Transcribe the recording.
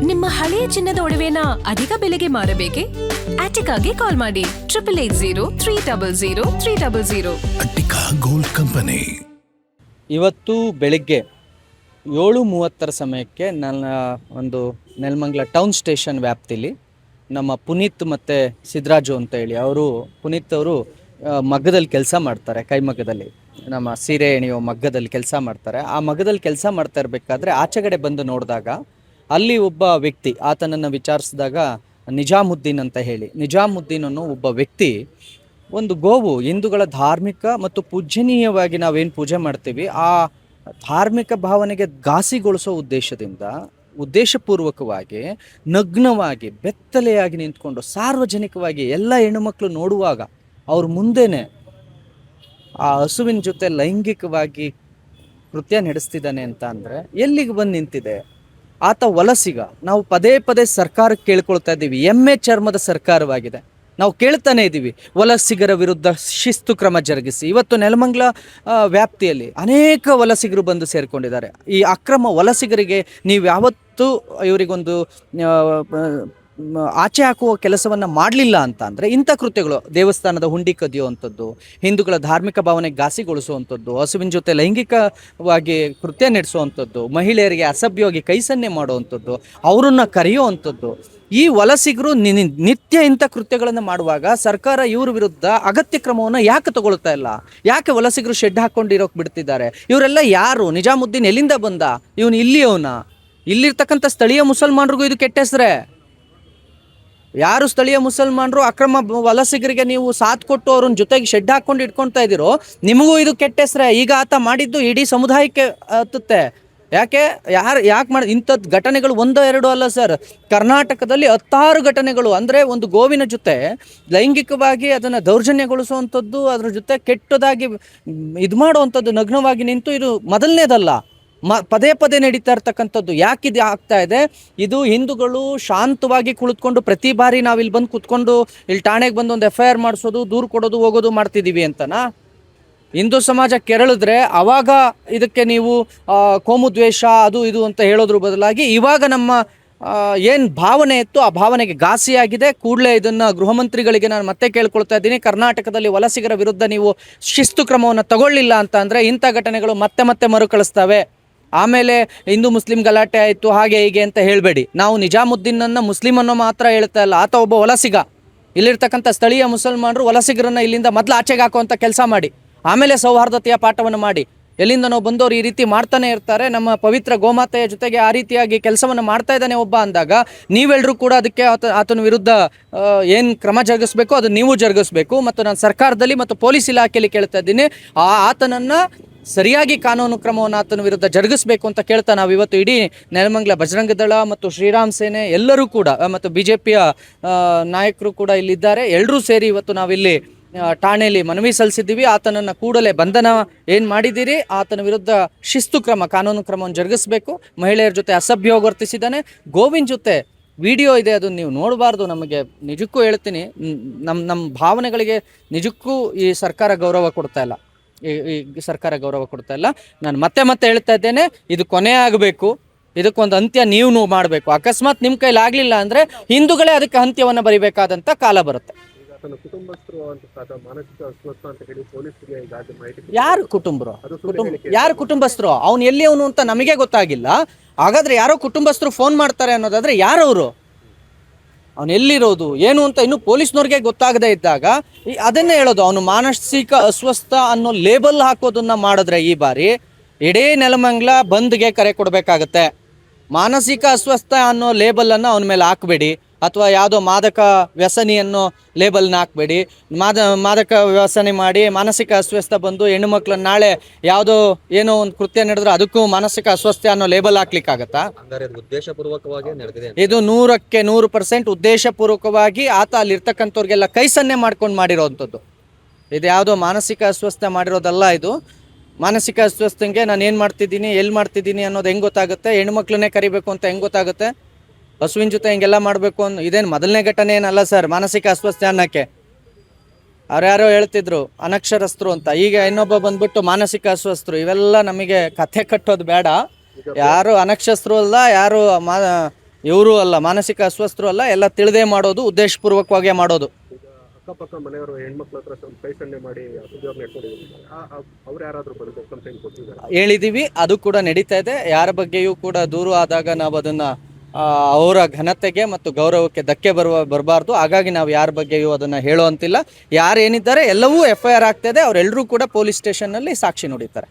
ನಿಮ್ಮ ಹಳೆಯ ಚಿನ್ನದ ಒಡವೆನ ಅಧಿಕ ಬೆಲೆಗೆ ಮಾರಬೇಕೆ? ಆಟಿಕಾಗೆ ಕಾಲ್ ಮಾಡಿ 8880 ಅಟ್ಟಿಕಾ ಗೋಲ್ಡ್ ಕಂಪನಿ. ಇವತ್ತು ಬೆಳಿಗ್ಗೆ 7:30 ಸಮಯಕ್ಕೆ ನನ್ನ ಒಂದು ನೆಲಮಂಗಲ ಟೌನ್ ಸ್ಟೇಷನ್ ವ್ಯಾಪ್ತಿಲಿ ನಮ್ಮ ಪುನೀತ್ ಮತ್ತು ಸಿದ್ದರಾಜು ಅಂತ ಹೇಳಿ ಪುನೀತ್ ಅವರು ಮಗ್ಗದಲ್ಲಿ ಕೆಲಸ ಮಾಡ್ತಾರೆ. ಕೈಮಗ್ಗದಲ್ಲಿ ನಮ್ಮ ಸೀರೆ ಎಣೆಯೋ ಮಗ್ಗದಲ್ಲಿ ಕೆಲಸ ಮಾಡ್ತಾರೆ. ಆ ಮಗ್ಗದಲ್ಲಿ ಕೆಲಸ ಮಾಡ್ತಾ ಇರಬೇಕಾದ್ರೆ ಆಚೆಗಡೆ ಬಂದು ನೋಡಿದಾಗ ಅಲ್ಲಿ ಒಬ್ಬ ವ್ಯಕ್ತಿ, ಆತನನ್ನು ವಿಚಾರಿಸಿದಾಗ ನಿಜಾಮುದ್ದೀನ್ ಅಂತ ಹೇಳಿ, ನಿಜಾಮುದ್ದೀನ್ ಅನ್ನೋ ಒಬ್ಬ ವ್ಯಕ್ತಿ ಒಂದು ಗೋವು ಹಿಂದೂಗಳ ಧಾರ್ಮಿಕ ಮತ್ತು ಪೂಜನೀಯವಾಗಿ ನಾವೇನು ಪೂಜೆ ಮಾಡ್ತೀವಿ ಆ ಧಾರ್ಮಿಕ ಭಾವನೆಗೆ ಘಾಸಿಗೊಳಿಸೋ ಉದ್ದೇಶಪೂರ್ವಕವಾಗಿ ನಗ್ನವಾಗಿ ಬೆತ್ತಲೆಯಾಗಿ ನಿಂತ್ಕೊಂಡು ಸಾರ್ವಜನಿಕವಾಗಿ ಎಲ್ಲ ಹೆಣ್ಣುಮಕ್ಕಳು ನೋಡುವಾಗ ಅವ್ರ ಮುಂದೆನೆ ಆ ಹಸುವಿನ ಜೊತೆ ಲೈಂಗಿಕವಾಗಿ ಕೃತ್ಯ ನಡೆಸ್ತಿದ್ದಾನೆ ಅಂತ ಅಂದರೆ ಎಲ್ಲಿಗೆ ಬಂದು ನಿಂತಿದೆ? ಆತ ವಲಸಿಗ. ನಾವು ಪದೇ ಪದೇ ಸರ್ಕಾರಕ್ಕೆ ಕೇಳ್ಕೊಳ್ತಾ ಇದ್ದೀವಿ, ಎಮ್ಮೆ ಚರ್ಮದ ಸರ್ಕಾರವಾಗಿದೆ. ನಾವು ಕೇಳ್ತಾನೆ ಇದ್ದೀವಿ, ವಲಸಿಗರ ವಿರುದ್ಧ ಶಿಸ್ತು ಕ್ರಮ ಜರುಗಿಸಿ. ಇವತ್ತು ನೆಲಮಂಗಲ ವ್ಯಾಪ್ತಿಯಲ್ಲಿ ಅನೇಕ ವಲಸಿಗರು ಬಂದು ಸೇರಿಕೊಂಡಿದ್ದಾರೆ. ಈ ಅಕ್ರಮ ವಲಸಿಗರಿಗೆ ನೀವು ಯಾವತ್ತೂ ಇವರಿಗೊಂದು ಆಚೆ ಹಾಕುವ ಕೆಲಸವನ್ನು ಮಾಡಲಿಲ್ಲ ಅಂತ ಅಂದರೆ ಇಂಥ ಕೃತ್ಯಗಳು, ದೇವಸ್ಥಾನದ ಹುಂಡಿ ಕದಿಯುವಂಥದ್ದು, ಹಿಂದೂಗಳ ಧಾರ್ಮಿಕ ಭಾವನೆಗೆ ಘಾಸಿಗೊಳಿಸುವಂಥದ್ದು, ಹಸುವಿನ ಜೊತೆ ಲೈಂಗಿಕವಾಗಿ ಕೃತ್ಯ ನಡೆಸುವಂಥದ್ದು, ಮಹಿಳೆಯರಿಗೆ ಅಸಭ್ಯವಾಗಿ ಕೈ ಸನ್ನೆ ಮಾಡುವಂಥದ್ದು, ಅವರನ್ನು ಕರೆಯುವಂಥದ್ದು, ಈ ವಲಸಿಗರು ನಿತ್ಯ ಇಂಥ ಕೃತ್ಯಗಳನ್ನು ಮಾಡುವಾಗ ಸರ್ಕಾರ ಇವ್ರ ವಿರುದ್ಧ ಅಗತ್ಯ ಕ್ರಮವನ್ನು ಯಾಕೆ ತಗೊಳ್ತಾ ಇಲ್ಲ? ಯಾಕೆ ವಲಸಿಗರು ಶೆಡ್ ಹಾಕ್ಕೊಂಡಿರೋಕೆ ಬಿಡ್ತಿದ್ದಾರೆ? ಇವರೆಲ್ಲ ಯಾರು? ನಿಜಾಮುದ್ದೀನ್ ಎಲ್ಲಿಂದ ಬಂದ? ಇವನು ಇಲ್ಲಿರ್ತಕ್ಕಂಥ ಸ್ಥಳೀಯ ಮುಸಲ್ಮಾನರಿಗೂ ಇದು ಕೆಟ್ಟ ಹೆಸರೇ. ಯಾರು ಸ್ಥಳೀಯ ಮುಸಲ್ಮಾನರು ಅಕ್ರಮ ವಲಸಿಗರಿಗೆ ನೀವು ಸಾಥ್ ಕೊಟ್ಟು ಅವ್ರನ್ನ ಜೊತೆಗೆ ಶೆಡ್ ಹಾಕ್ಕೊಂಡು ಇಟ್ಕೊಳ್ತಾ ಇದ್ದೀರೋ, ನಿಮಗೂ ಇದು ಕೆಟ್ಟ ಹೆಸರೇ. ಈಗ ಆತ ಮಾಡಿದ್ದು ಇಡೀ ಸಮುದಾಯಕ್ಕೆ ಹತ್ತುತ್ತೆ. ಯಾಕೆ ಮಾಡಿ ಇಂಥದ್ದು ಘಟನೆಗಳು 1-2 ಅಲ್ಲ ಸರ್, ಕರ್ನಾಟಕದಲ್ಲಿ 16 ಘಟನೆಗಳು. ಅಂದರೆ ಒಂದು ಗೋವಿನ ಜೊತೆ ಲೈಂಗಿಕವಾಗಿ ಅದನ್ನು ದೌರ್ಜನ್ಯಗೊಳಿಸುವಂಥದ್ದು, ಅದ್ರ ಜೊತೆ ಕೆಟ್ಟದಾಗಿ ಇದು ಮಾಡುವಂಥದ್ದು, ನಗ್ನವಾಗಿ ನಿಂತು, ಇದು ಮೊದಲನೇದಲ್ಲ, ಪದೇ ಪದೇ ನಡೀತಾ ಇರ್ತಕ್ಕಂಥದ್ದು. ಯಾಕಿದು ಆಗ್ತಾ ಇದೆ? ಇದು ಹಿಂದೂಗಳು ಶಾಂತವಾಗಿ ಕುಳಿತುಕೊಂಡು ಪ್ರತಿ ಬಾರಿ ನಾವು ಇಲ್ಲಿ ಬಂದು ಕುತ್ಕೊಂಡು ಇಲ್ಲಿ ಠಾಣೆಗೆ ಬಂದು ಒಂದು FIR ಮಾಡಿಸೋದು, ದೂರು ಕೊಡೋದು, ಹೋಗೋದು ಮಾಡ್ತಿದ್ದೀವಿ ಅಂತನಾ? ಹಿಂದೂ ಸಮಾಜ ಕೆರಳಿದ್ರೆ ಅವಾಗ ಇದಕ್ಕೆ ನೀವು ಕೋಮು ದ್ವೇಷ ಅದು ಇದು ಅಂತ ಹೇಳೋದ್ರ ಬದಲಾಗಿ ಇವಾಗ ನಮ್ಮ ಏನು ಭಾವನೆ ಇತ್ತು ಆ ಭಾವನೆಗೆ ಘಾಸಿಯಾಗಿದೆ. ಕೂಡಲೇ ಇದನ್ನು ಗೃಹ ಮಂತ್ರಿಗಳಿಗೆ ನಾನು ಮತ್ತೆ ಕೇಳ್ಕೊಳ್ತಾ ಇದ್ದೀನಿ, ಕರ್ನಾಟಕದಲ್ಲಿ ವಲಸಿಗರ ವಿರುದ್ಧ ನೀವು ಶಿಸ್ತು ಕ್ರಮವನ್ನು ತಗೊಳ್ಳಿಲ್ಲ ಅಂತ ಅಂದರೆ ಇಂಥ ಘಟನೆಗಳು ಮತ್ತೆ ಮತ್ತೆ ಮರುಕಳಿಸ್ತವೆ. ಆಮೇಲೆ ಹಿಂದೂ ಮುಸ್ಲಿಂ ಗಲಾಟೆ ಆಯಿತು ಹಾಗೆ ಹೀಗೆ ಅಂತ ಹೇಳಬೇಡಿ. ನಾವು ನಿಜಾಮುದ್ದೀನನ್ನು ಮುಸ್ಲಿಮನ್ನು ಮಾತ್ರ ಹೇಳ್ತಾ ಇಲ್ಲ, ಆತ ಒಬ್ಬ ವಲಸಿಗ. ಇಲ್ಲಿರ್ತಕ್ಕಂಥ ಸ್ಥಳೀಯ ಮುಸಲ್ಮಾನರು ವಲಸಿಗರನ್ನು ಇಲ್ಲಿಂದ ಮೊದಲು ಆಚೆಗೆ ಹಾಕುವಂಥ ಕೆಲಸ ಮಾಡಿ, ಆಮೇಲೆ ಸೌಹಾರ್ದತೆಯ ಪಾಠವನ್ನು ಮಾಡಿ. ಎಲ್ಲಿಂದ ನಾವು ಬಂದವರು ಈ ರೀತಿ ಮಾಡ್ತಾನೆ ಇರ್ತಾರೆ, ನಮ್ಮ ಪವಿತ್ರ ಗೋಮಾತೆಯ ಜೊತೆಗೆ ಆ ರೀತಿಯಾಗಿ ಕೆಲಸವನ್ನು ಮಾಡ್ತಾ ಇದ್ದಾನೆ ಒಬ್ಬ ಅಂದಾಗ ನೀವೆಲ್ಲರೂ ಕೂಡ ಅದಕ್ಕೆ ಆತನ ವಿರುದ್ಧ ಏನು ಕ್ರಮ ಜರುಗಿಸ್ಬೇಕು ಅದು ನೀವು ಜರುಗಿಸ್ಬೇಕು. ಮತ್ತು ನಾನು ಸರ್ಕಾರದಲ್ಲಿ ಮತ್ತು ಪೊಲೀಸ್ ಇಲಾಖೆಯಲ್ಲಿ ಕೇಳ್ತಾ ಇದ್ದೀನಿ, ಆತನನ್ನು ಸರಿಯಾಗಿ ಕಾನೂನು ಕ್ರಮವನ್ನು ಆತನ ವಿರುದ್ಧ ಜರುಗಿಸಬೇಕು ಅಂತ ಕೇಳ್ತಾ ನಾವು ಇವತ್ತು ಇಡೀ ನೆಲಮಂಗಲ ಬಜರಂಗ ದಳ ಮತ್ತು ಶ್ರೀರಾಮ್ ಸೇನೆ ಎಲ್ಲರೂ ಕೂಡ ಮತ್ತು BJPಯ ನಾಯಕರು ಕೂಡ ಇಲ್ಲಿದ್ದಾರೆ. ಎಲ್ಲರೂ ಸೇರಿ ಇವತ್ತು ನಾವಿಲ್ಲಿ ಠಾಣೆಯಲ್ಲಿ ಮನವಿ ಸಲ್ಲಿಸಿದ್ದೀವಿ. ಆತನನ್ನು ಕೂಡಲೇ ಬಂಧನ ಏನು ಮಾಡಿದ್ದೀರಿ, ಆತನ ವಿರುದ್ಧ ಶಿಸ್ತು ಕ್ರಮ, ಕಾನೂನು ಕ್ರಮವನ್ನು ಜರುಗಿಸಬೇಕು. ಮಹಿಳೆಯರ ಜೊತೆ ಅಸಭ್ಯವಾಗಿ ವರ್ತಿಸಿದ್ದಾನೆ. ಗೋವಿನ ಜೊತೆ ವಿಡಿಯೋ ಇದೆ, ಅದನ್ನು ನೀವು ನೋಡಬಾರ್ದು. ನಮಗೆ ನಿಜಕ್ಕೂ ಹೇಳ್ತೀನಿ, ನಮ್ಮ ಭಾವನೆಗಳಿಗೆ ನಿಜಕ್ಕೂ ಈ ಸರ್ಕಾರ ಗೌರವ ಕೊಡ್ತಾ ಇಲ್ಲ. ಈ ಸರ್ಕಾರ ಗೌರವ ಕೊಡ್ತಾ ಇಲ್ಲ. ನಾನು ಮತ್ತೆ ಹೇಳ್ತಾ ಇದ್ದೇನೆ, ಇದು ಕೊನೆ ಆಗಬೇಕು. ಇದಕ್ಕೊಂದು ಅಂತ್ಯ ನೀವು ಮಾಡಬೇಕು. ಅಕಸ್ಮಾತ್ ನಿಮ್ಮ ಕೈಲಿ ಆಗಲಿಲ್ಲ ಅಂದರೆ ಹಿಂದೂಗಳೇ ಅದಕ್ಕೆ ಅಂತ್ಯವನ್ನು ಬರಿಬೇಕಾದಂಥ ಕಾಲ ಬರುತ್ತೆ. ಯಾರು ಕುಟುಂಬಸ್ಥರು? ಅವ್ನು ಎಲ್ಲಿ ಅವನು ಅಂತ ನಮಗೆ ಗೊತ್ತಾಗಿಲ್ಲ. ಹಾಗಾದ್ರೆ ಯಾರೋ ಕುಟುಂಬಸ್ಥರು ಫೋನ್ ಮಾಡ್ತಾರೆ ಅನ್ನೋದಾದ್ರೆ ಯಾರವರು, ಅವನು ಎಲ್ಲಿರೋದು ಏನು ಅಂತ ಇನ್ನು ಪೊಲೀಸ್ನವ್ರಿಗೆ ಗೊತ್ತಾಗದೇ ಇದ್ದಾಗ ಅದನ್ನೇ ಹೇಳೋದು. ಅವನು ಮಾನಸಿಕ ಅಸ್ವಸ್ಥ ಅನ್ನೋ ಲೇಬಲ್ ಹಾಕೋದನ್ನ ಮಾಡಿದ್ರೆ ಈ ಬಾರಿ ಇಡೀ ನೆಲಮಂಗಲ ಬಂದ್ಗೆ ಕರೆ ಕೊಡಬೇಕಾಗತ್ತೆ. ಮಾನಸಿಕ ಅಸ್ವಸ್ಥ ಅನ್ನೋ ಲೇಬಲನ್ನು ಅವನ ಮೇಲೆ ಹಾಕಬೇಡಿ, ಅಥವಾ ಯಾವುದೋ ಮಾದಕ ವ್ಯಸನಿ ಅನ್ನೋ ಲೇಬಲ್ನ ಹಾಕಬೇಡಿ. ಮಾದಕ ವ್ಯಸನಿ ಮಾಡಿ ಮಾನಸಿಕ ಅಸ್ವಸ್ಥ ಬಂದು ಹೆಣ್ಣು ಮಕ್ಕಳನ್ನ ನಾಳೆ ಯಾವುದೋ ಏನೋ ಒಂದು ಕೃತ್ಯ ನಡೆದ್ರೆ ಅದಕ್ಕೂ ಮಾನಸಿಕ ಅಸ್ವಸ್ಥ ಅನ್ನೋ ಲೇಬಲ್ ಹಾಕ್ಲಿಕ್ಕಾಗತ್ತಾ? ಇದು 100% ಉದ್ದೇಶಪೂರ್ವಕವಾಗಿ ಆತ ಅಲ್ಲಿರ್ತಕ್ಕಂಥವ್ರಿಗೆಲ್ಲ ಕೈ ಸನ್ನೆ ಮಾಡ್ಕೊಂಡು ಮಾಡಿರೋವಂಥದ್ದು. ಇದು ಯಾವುದೋ ಮಾನಸಿಕ ಅಸ್ವಸ್ಥ ಮಾಡಿರೋದಲ್ಲ. ಇದು ಮಾನಸಿಕ ಅಸ್ವಸ್ಥಂಗೆ ನಾನು ಏನು ಮಾಡ್ತಿದ್ದೀನಿ, ಎಲ್ಲಿ ಮಾಡ್ತಿದ್ದೀನಿ ಅನ್ನೋದು ಹೆಂಗೆ ಗೊತ್ತಾಗುತ್ತೆ? ಹೆಣ್ಮಕ್ಳನ್ನೇ ಕರಿಬೇಕು ಅಂತ ಹೆಂಗೆ ಗೊತ್ತಾಗುತ್ತೆ? ಹಸುವಿನ ಜೊತೆ ಹಿಂಗೆಲ್ಲ ಮಾಡಬೇಕು ಅನ್ನೋ ಇದೇನು ಮೊದಲನೇ ಘಟನೆ ಏನಲ್ಲ ಸರ್ ಮಾನಸಿಕ ಅಸ್ವಸ್ಥ ಅನ್ನೋಕ್ಕೆ. ಯಾರೋ ಹೇಳ್ತಿದ್ರು ಅನಕ್ಷರಸ್ಥರು ಅಂತ, ಈಗ ಇನ್ನೊಬ್ಬ ಬಂದ್ಬಿಟ್ಟು ಮಾನಸಿಕ ಅಸ್ವಸ್ಥರು. ಇವೆಲ್ಲ ನಮಗೆ ಕಥೆ ಕಟ್ಟೋದು ಬೇಡ. ಯಾರು ಅನಕ್ಷರಸ್ಥರು ಅಲ್ಲ, ಯಾರು ಇವರು ಅಲ್ಲ, ಮಾನಸಿಕ ಅಸ್ವಸ್ಥರು ಅಲ್ಲ, ಎಲ್ಲ ತಿಳಿದೇ ಮಾಡೋದು, ಉದ್ದೇಶಪೂರ್ವಕವಾಗೇ ಮಾಡೋದು. ಈಗ ಅಕ್ಕಪಕ್ಕ ಮನೆಯವರು ಹೆಣ್ಮಕ್ಳ ಹತ್ರ ಕೈ ಸನ್ನೆ ಮಾಡಿ ಉದ್ಯೋಗ ನೆಟ್ಕೊಂಡಿದ್ದಾರೆ, ಅವ್ರು ಯಾರಾದರೂ ಬಂದು ಕಂಪ್ಲೇಂಟ್ ಕೊಟ್ಟಿದ್ದಾರೆ? ಹೇಳಿದ್ದೀವಿ, ಅದು ಕೂಡ ನಡೀತಾ ಇದೆ. ಯಾರ ಬಗ್ಗೆಯೂ ಕೂಡ ದೂರು ಆದಾಗ ನಾವು ಅದನ್ನು ಅವರ ಘನತೆಗೆ ಮತ್ತು ಗೌರವಕ್ಕೆ ಧಕ್ಕೆ ಬರಬಾರ್ದು. ಹಾಗಾಗಿ ನಾವು ಯಾರ ಬಗ್ಗೆಯೂ ಅದನ್ನು ಹೇಳುವಂತಿಲ್ಲ. ಯಾರೇನಿದ್ದಾರೆ ಎಲ್ಲವೂ FIR ಆಗ್ತಾಯಿದೆ. ಅವರೆಲ್ಲರೂ ಕೂಡ ಪೊಲೀಸ್ ಸ್ಟೇಷನ್ನಲ್ಲಿ ಸಾಕ್ಷಿ ನುಡಿತಾರೆ.